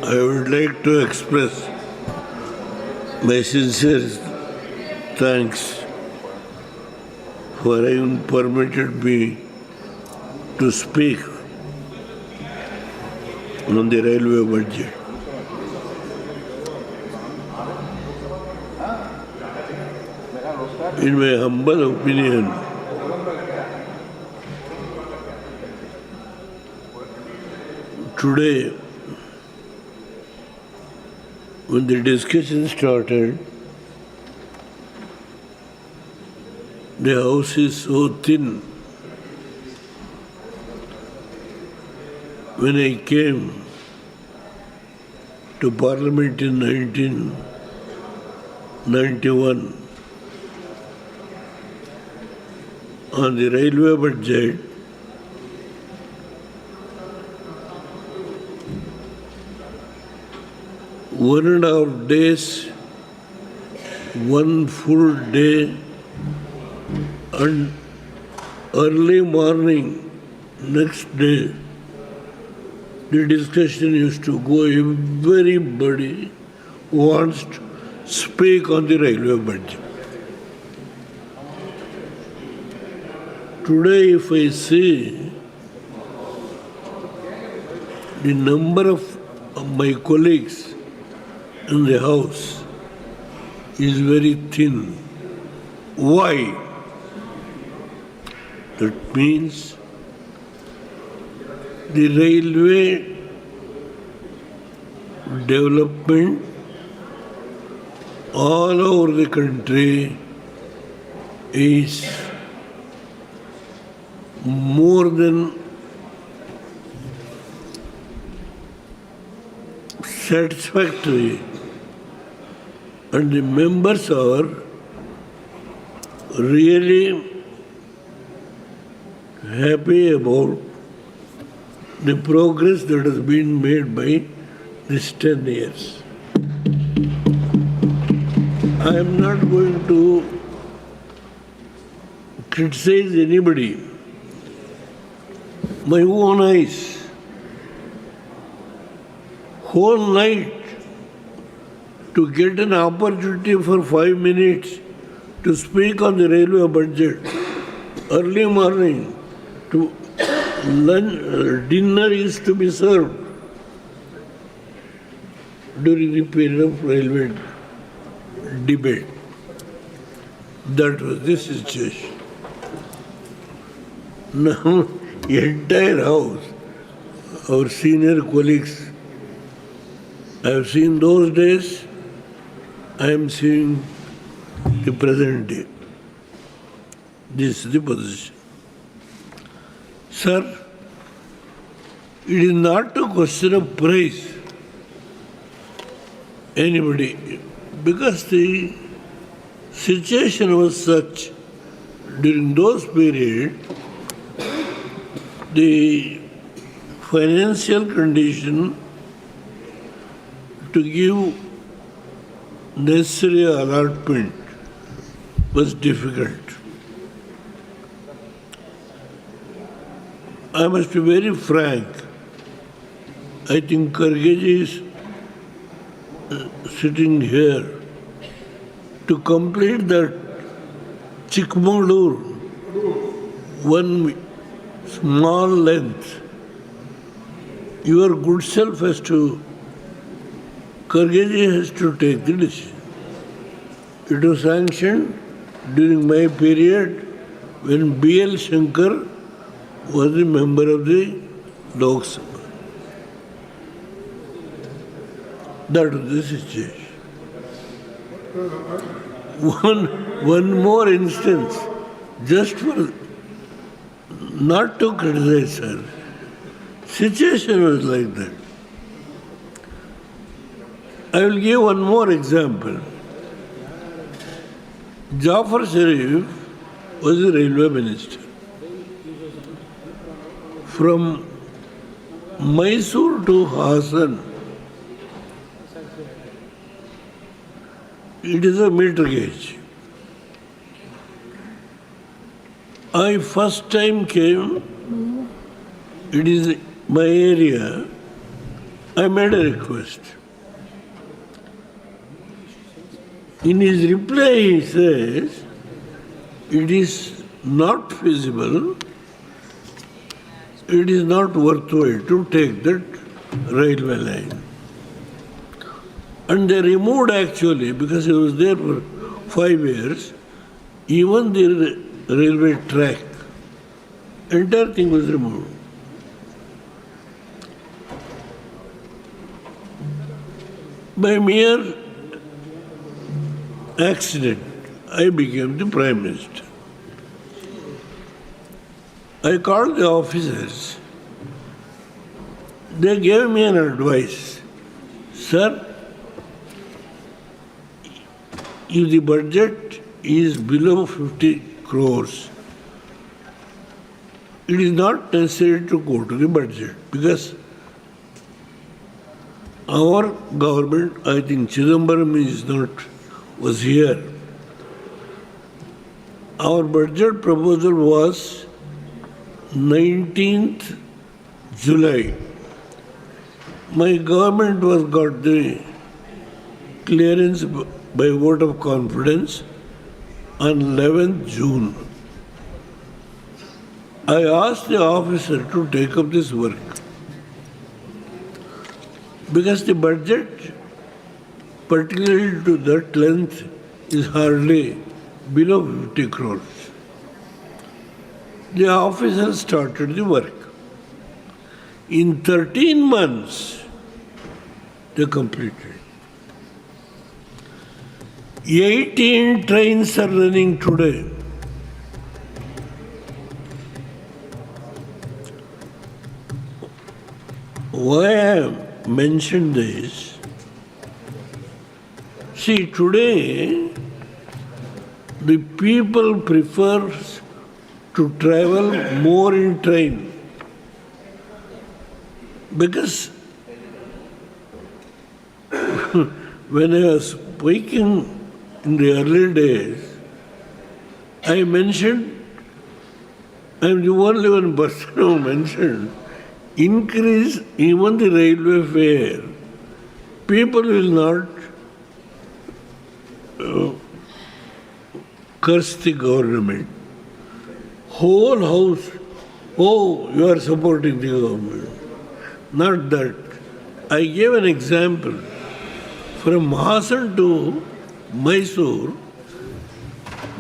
I would like to express my sincere thanks for having permitted me to speak on the railway budget. In my humble opinion, today, when the discussion started, the house is so thin. When I came to Parliament in 1991 on the railway budget, one and a half days, one full day, and early morning next day, the discussion used to go. Everybody wants to speak on the railway budget. Today, if I see the number of my colleagues in the house is very thin. Why? That means the railway development all over the country is more than satisfactory, and the members are really happy about the progress that has been made by these 10 years. I am not going to criticize anybody. My own eyes, whole night, to get an opportunity for 5 minutes to speak on the railway budget, early morning, to lunch, dinner is to be served during the period of railway debate. That was the situation. Now, the entire house, our senior colleagues, I have seen those days, I am seeing the present day. This is the position. Sir, it is not a question of praise anybody, because the situation was such during those periods, the financial condition to give necessary allotment was difficult. I must be very frank. I think Khargeji is sitting here to complete that Chikmagalur one small length. Your good self has to, Khargeji has to take the decision. It was sanctioned during my period when B.L. Shankar was a member of the Lok Sabha. That was the situation. One more instance, just for not to criticize her. Situation was like that. I will give one more example. Jafar Sharif was a railway minister. From Mysore to Hassan, it is a meter gauge. I first time came, it is my area, I made a request. In his reply, he says, it is not feasible, it is not worthwhile to take that railway line. And they removed actually, because he was there for 5 years, even the railway track, entire thing was removed. By mere accident, I became the Prime Minister. I called the officers. They gave me an advice. Sir, if the budget is below 50 crores, it is not necessary to go to the budget because our government, I think Chidambaram was here. Our budget proposal was 19th July. My government was got the clearance by vote of confidence on 11th June. I asked the officer to take up this work because the budget, particularly to that length, is hardly below 50 crores. The officer started the work. In 13 months, they completed. 18 trains are running today. Why I mentioned this? See, today the people prefer to travel more in train because when I was speaking in the early days, I mentioned, I'm the only one person who mentioned, increase even the railway fare. People will not curse the government. Whole house, oh, you are supporting the government. Not that. I gave an example. From Hassan to Mysore,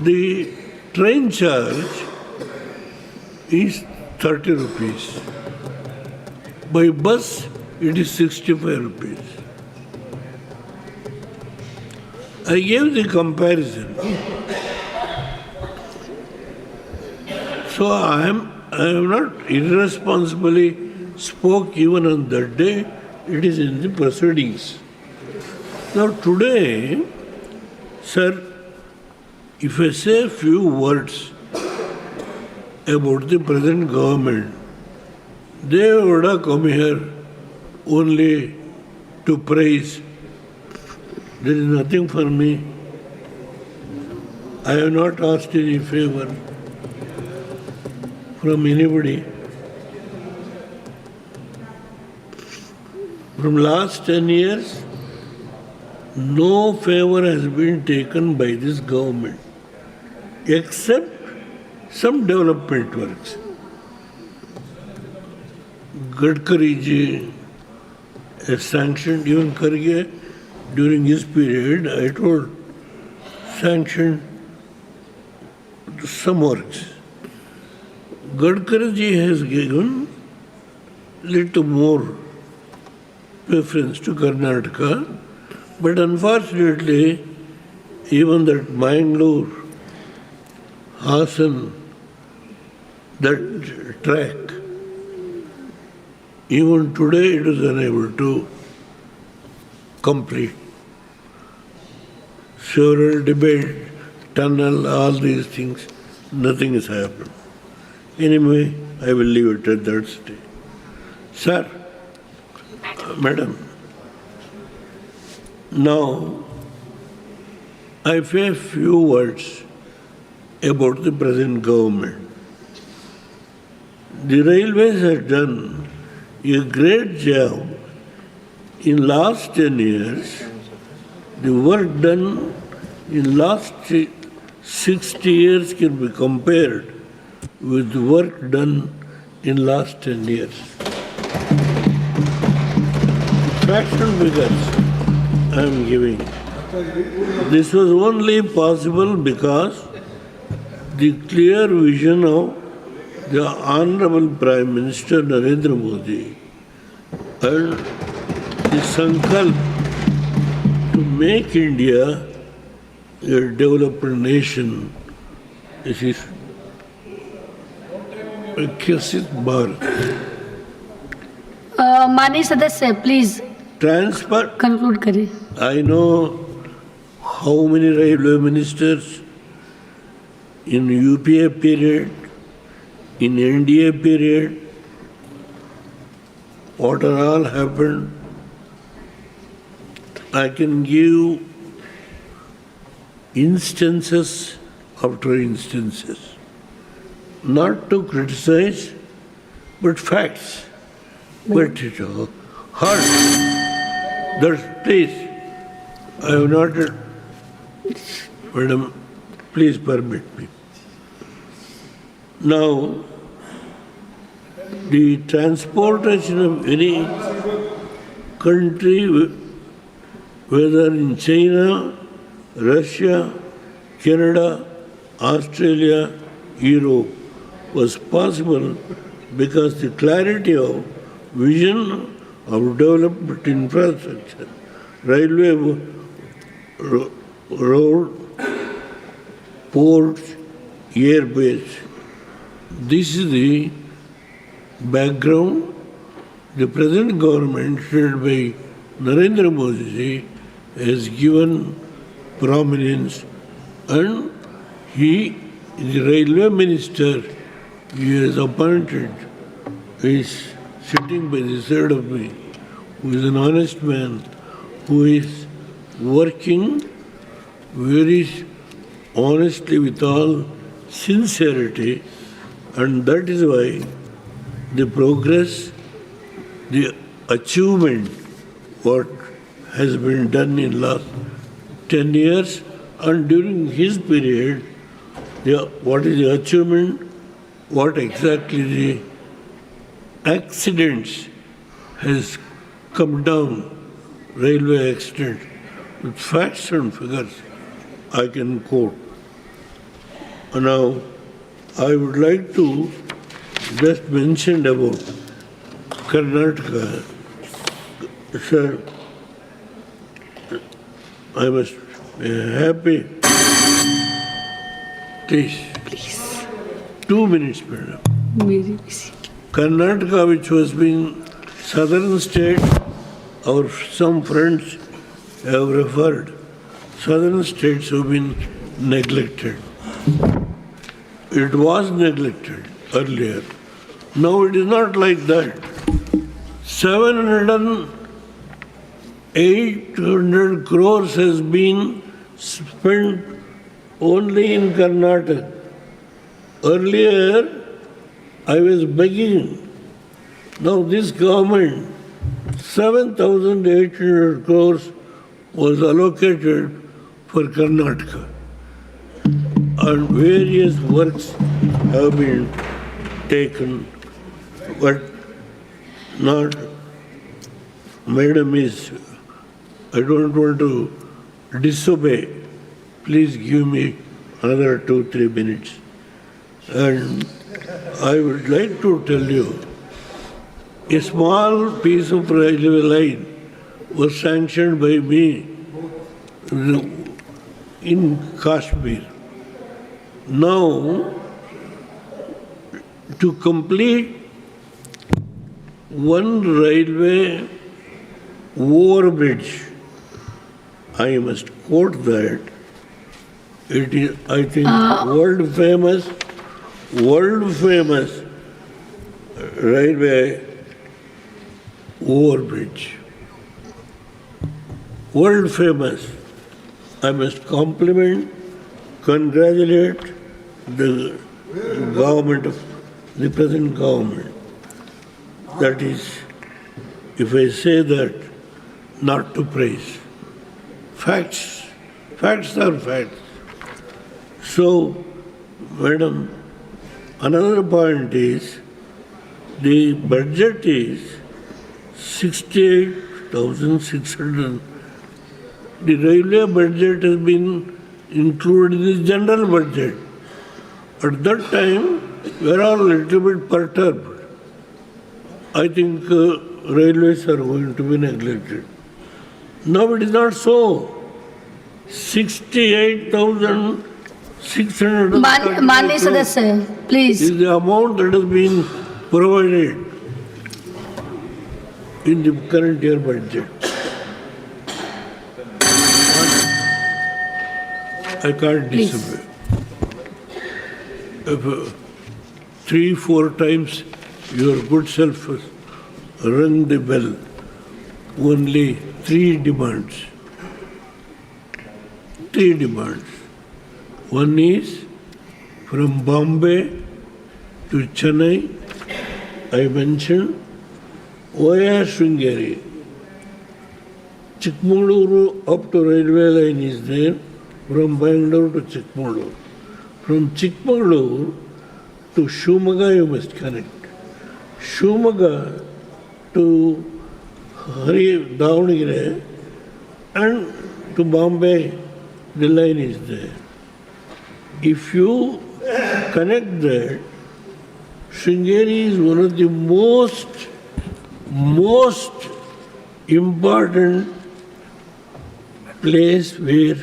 the train charge is 30 rupees. By bus, it is 65 rupees. I gave the comparison. So I am not irresponsibly spoke even on that day. It is in the proceedings. Now today, sir, if I say a few words about the present government, they would have come here only to praise. There is nothing for me. I have not asked any favor from anybody. From last 10 years, no favor has been taken by this government, except some development works. Gadkari ji has sanctioned, even Kharge during his period, I told, sanctioned some works. Gadkari ji has given little more preference to Karnataka, but unfortunately, even that Mangalore, Hassan, that track, even today it is unable to complete. Several debate, tunnel, all these things, nothing has happened. Anyway, I will leave it at that stage. Sir, Madam, now I say a few words about the present government. The railways have done a great job in last 10 years, the work done in last 60 years can be compared with the work done in last 10 years. Fraction figures I am giving. This was only possible because the clear vision of the Honorable Prime Minister Narendra Modi and the sankalp to make India a developed nation. This is Viksit Bharat. माननीय सदस्य please Transfer. Conclude करें. I know how many railway ministers in UPA period, in NDA period, what are all happened. I can give instances after instances, not to criticize, but facts. But it hard. That's please. I have not. Madam, please permit me. Now, the transportation of any country, whether in China, Russia, Canada, Australia, Europe, was possible because the clarity of vision of development infrastructure, railway, road, ports, airbase. This is the background. The present government, led by Narendra Modi ji, has given prominence, and he, the railway minister, he has appointed, is sitting by the side of me, who is an honest man, who is working very honestly with all sincerity, and that is why the progress, the achievement, what has been done in last 10 years, and during his period, what is the achievement, what exactly the accidents has come down, railway accident, with facts and figures I can quote. Now, I would like to just mention about Karnataka. Sir, I must be happy. Please. 2 minutes, madam. मेरी किसी Karnataka, which was being southern state, our some friends have referred, southern states have been neglected. It was neglected earlier. Now it is not like that. 800 crores has been spent only in Karnataka. Earlier, I was begging. Now this government, 7,800 crores was allocated for Karnataka. And various works have been taken, but not, madam is, I don't want to disobey. Please give me another 2-3 minutes. And I would like to tell you, a small piece of railway line was sanctioned by me in Kashmir. Now, to complete one railway overbridge, I must quote that. It is, I think, world famous railway overbridge. World famous. I must compliment, congratulate the government of the present government. That is, if I say that not to praise. Facts. Facts are facts. So, madam, another point is the budget is 68,600. The railway budget has been included in the general budget. At that time, we are all a little bit perturbed. I think railways are going to be neglected. Now it is not so. 68,600 माननीय सदस्य please is the amount that has been provided in the current year budget. I can't Please. disagree. If 3-4 times your good self rung the bell, only 3 demands. 3 demands. One is from Bombay to Chennai, I mentioned, via Sringeri. Chikmagaluru up to railway line is there, from Bangalore to Chikmagaluru. From Chikmagaluru to Shumaga you must connect. Shumaga to Davangere and to Bombay, the line is there. If you connect that, Sringeri is one of the most important place where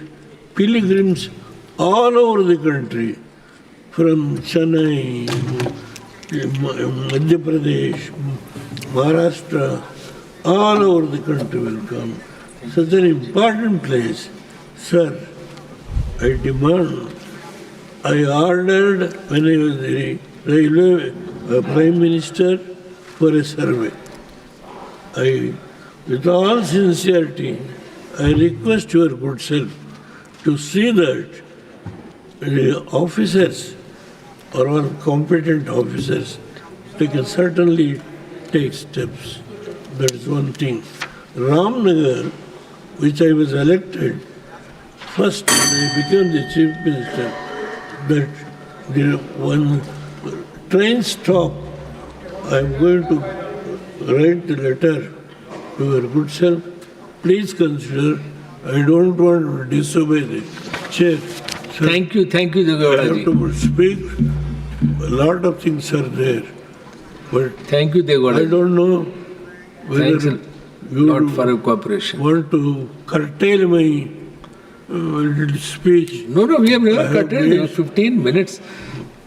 pilgrims all over the country, from Chennai, Madhya Pradesh, Maharashtra, all over the country will come. Such an important place. Sir, I demand, I ordered when I was the railway Prime Minister for a survey. With all sincerity, I request your good self to see that the officers are all competent officers. They can certainly take steps. That is one thing. Ramnagar, which I was elected, first when I became the Chief Minister, that the one train stop, I am going to write the letter to your good self. Please consider, I don't want to disobey the chair. Sir, Thank you, I have Degodaji. to speak. A lot of things are there, but Thank you, I Degodaji. don't know whether Thanks a you lot for your cooperation. want to curtail my little speech. No, we have I never have curtailed you. made- 15 minutes.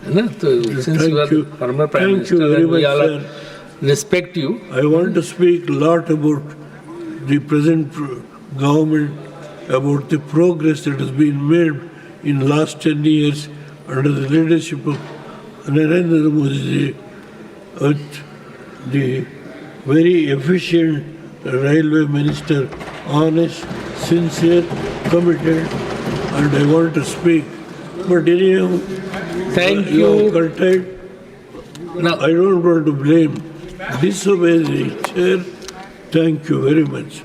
No, so since Thank you are you. former Prime Thank Minister, you very and we much, all sir. respect you. I want to speak a lot about the present government, about the progress that has been made in last 10 years under the leadership of Narendra Modi, with the very efficient railway minister, honest, sincere, committed, and I want to speak. But anyhow, Thank you you. have curtailed. Now, I don't want to blame. Disobey the chair. Thank you very much.